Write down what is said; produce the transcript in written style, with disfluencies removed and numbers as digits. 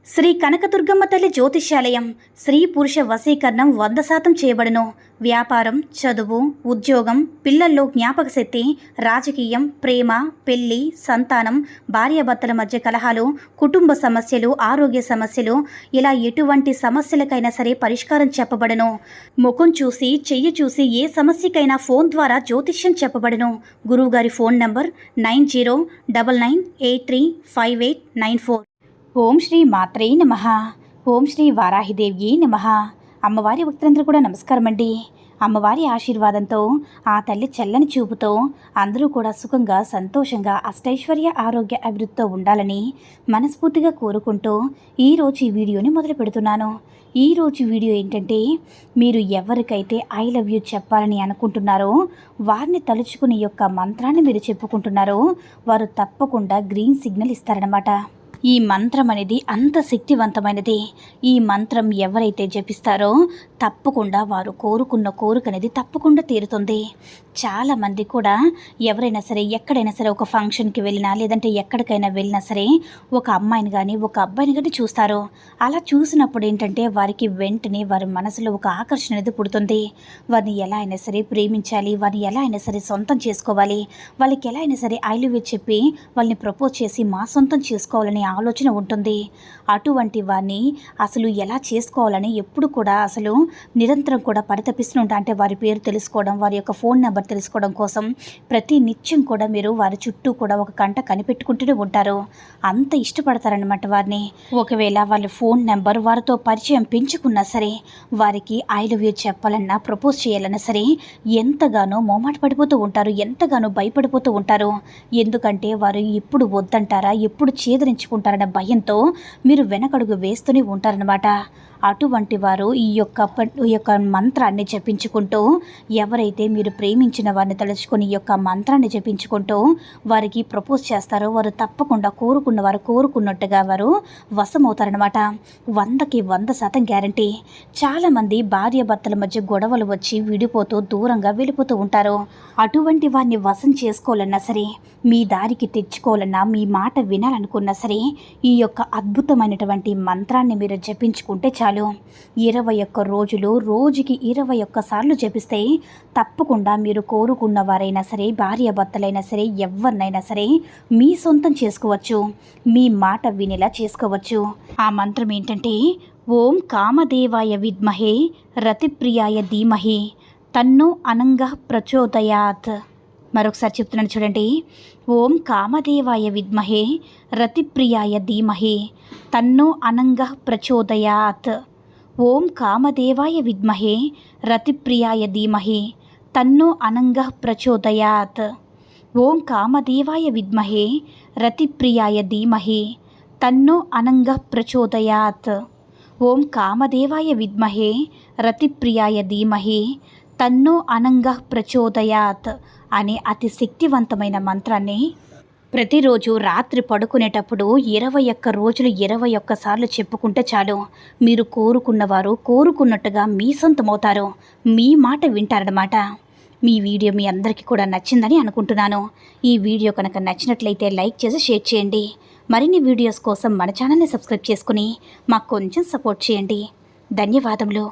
శ్రీ కనకదుర్గమ్మ తల్లి జ్యోతిష్యాలయం స్త్రీ పురుష వశీకరణం 100% చేయబడును. వ్యాపారం, చదువు, ఉద్యోగం, పిల్లల్లో జ్ఞాపక శక్తి, రాజకీయం, ప్రేమ, పెళ్లి, సంతానం, భార్యాభర్తల మధ్య కలహాలు, కుటుంబ సమస్యలు, ఆరోగ్య సమస్యలు, ఇలా ఎటువంటి సమస్యలకైనా సరే పరిష్కారం చెప్పబడును. ముఖం చూసి, చెయ్యి చూసి ఏ సమస్యకైనా ఫోన్ ద్వారా జ్యోతిష్యం చెప్పబడును. గురువుగారి ఫోన్ నంబర్ 9099835894. ఓం శ్రీ మాత్రే నమః. ఓం శ్రీ వారాహిదేవి నమః. అమ్మవారి భక్తులందరూ కూడా నమస్కారం అండి. అమ్మవారి ఆశీర్వాదంతో, ఆ తల్లి చల్లని చూపుతో అందరూ కూడా సుఖంగా, సంతోషంగా, అష్టైశ్వర్య, ఆరోగ్య అభివృద్ధితో ఉండాలని మనస్ఫూర్తిగా కోరుకుంటూ ఈరోజు ఈ వీడియోని మొదలు పెడుతున్నాను. ఈరోజు వీడియో ఏంటంటే, మీరు ఎవరికైతే ఐ లవ్ యూ చెప్పాలని అనుకుంటున్నారో వారిని తలుచుకుని యొక్క మంత్రాన్ని మీరు చెప్పుకుంటున్నారో వారు తప్పకుండా గ్రీన్ సిగ్నల్ ఇస్తారనమాట. ఈ మంత్రం అనేది అంత శక్తివంతమైనది. ఈ మంత్రం ఎవరైతే జపిస్తారో తప్పకుండా వారు కోరుకున్న కోరిక అనేది తప్పకుండా తీరుతుంది. చాలామంది కూడా ఎవరైనా సరే, ఎక్కడైనా సరే, ఒక ఫంక్షన్కి వెళ్ళినా లేదంటే ఎక్కడికైనా వెళ్ళినా సరే ఒక అమ్మాయిని కానీ ఒక అబ్బాయిని కానీ చూస్తారు. అలా చూసినప్పుడు ఏంటంటే వారికి వెంటనే వారి మనసులో ఒక ఆకర్షణ అనేది పుడుతుంది. వారిని ఎలా అయినా సరే ప్రేమించాలి, వారిని ఎలా అయినా సరే సొంతం చేసుకోవాలి, వాళ్ళకి ఎలా అయినా సరే ఐ లవ్ యూ చెప్పి వాళ్ళని ప్రపోజ్ చేసి మా సొంతం చేసుకోవాలని ఆలోచన ఉంటుంది. అటువంటి వారిని అసలు ఎలా చేసుకోవాలని ఎప్పుడు కూడా అసలు నిరంతరం కూడా పరితపిస్తుంటా. అంటే వారి పేరు తెలుసుకోవడం, వారి యొక్క ఫోన్ నెంబర్ తెలుసుకోవడం కోసం ప్రతి నిత్యం కూడా మీరు వారి చుట్టూ కూడా ఒక కంట కనిపెట్టుకుంటూనే ఉంటారు. అంత ఇష్టపడతారనమాట వారిని. ఒకవేళ వాళ్ళ ఫోన్ నెంబర్ వారితో పరిచయం పెంచుకున్నా సరే, వారికి ఐ లవ్ యూ చెప్పాలన్నా ప్రపోజ్ చేయాలన్నా సరే ఎంతగానో మోమాట పడిపోతూ ఉంటారు, ఎంతగానో భయపడిపోతూ ఉంటారు. ఎందుకంటే వారు ఎప్పుడు వద్దంటారా, ఎప్పుడు చేదరించుకుంటారన్న భయంతో మీరు వెనకడుగు వేస్తూనే ఉంటారనమాట. అటువంటి వారు ఈ యొక్క మంత్రాన్ని జపించుకుంటూ, ఎవరైతే మీరు ప్రేమించిన వారిని తలుచుకొని ఈ యొక్క మంత్రాన్ని జపించుకుంటూ వారికి ప్రపోజ్ చేస్తారో వారు తప్పకుండా కోరుకున్న వారు కోరుకున్నట్టుగా వారు వశమవుతారనమాట. 100కి 100% గ్యారంటీ. చాలామంది భార్యాభర్తల మధ్య గొడవలు వచ్చి విడిపోతూ దూరంగా వెళ్ళిపోతూ ఉంటారు. అటువంటి వారిని వశం చేసుకోవాలన్నా సరే, మీ దారికి తెచ్చుకోవాలన్నా, మీ మాట వినాలనుకున్నా సరే ఈ యొక్క అద్భుతమైనటువంటి మంత్రాన్ని మీరు జపించుకుంటే చాలు. 21 రోజులు, రోజుకి 21 సార్లు జపిస్తే తప్పకుండా మీరు కోరుకున్న వారైనా సరే, భార్యాభర్తలైనా సరే, ఎవరినైనా సరే మీ సొంతం చేసుకోవచ్చు, మీ మాట వినేలా చేసుకోవచ్చు. ఆ మంత్రం ఏంటంటే, ఓం కామదేవాయ విద్మహే రతిప్రియాయ ధీమహి తన్నో అనంగః ప్రచోదయాత్. మరొకసారి చెప్తున్నాను చూడండి. ఓం కామదేవాయ విద్మహే రతిప్రియాయ ధీమహి తన్నో అనంగః ప్రచోదయాత్. ఓం కామదేవాయ విద్మహే రతిప్రియాయ ధీమహి తన్నో అనంగః ప్రచోదయాత్. ఓం కామదేవాయ విద్మహే రతిప్రియాయ ధీమహి తన్నో అనంగః ప్రచోదయాత్. ఓం కామదేవాయ విద్మహే రతిప్రియాయ ధీమహి తన్నో అనంగః ప్రచోదయాత్ అనే అతి శక్తివంతమైన మంత్రాన్ని ప్రతిరోజు రాత్రి పడుకునేటప్పుడు 21 రోజులు 21 సార్లు చెప్పుకుంటే చాలు. మీరు కోరుకున్నవారు కోరుకున్నట్టుగా మీ సొంతమవుతారు, మీ మాట వింటారన్నమాట. మీ వీడియో మీ అందరికీ కూడా నచ్చిందని అనుకుంటున్నాను. ఈ వీడియో కనుక నచ్చినట్లయితే లైక్ చేసి షేర్ చేయండి. మరిన్ని వీడియోస్ కోసం మన ఛానల్ని సబ్స్క్రైబ్ చేసుకుని మాకు కొంచెం సపోర్ట్ చేయండి. ధన్యవాదములు.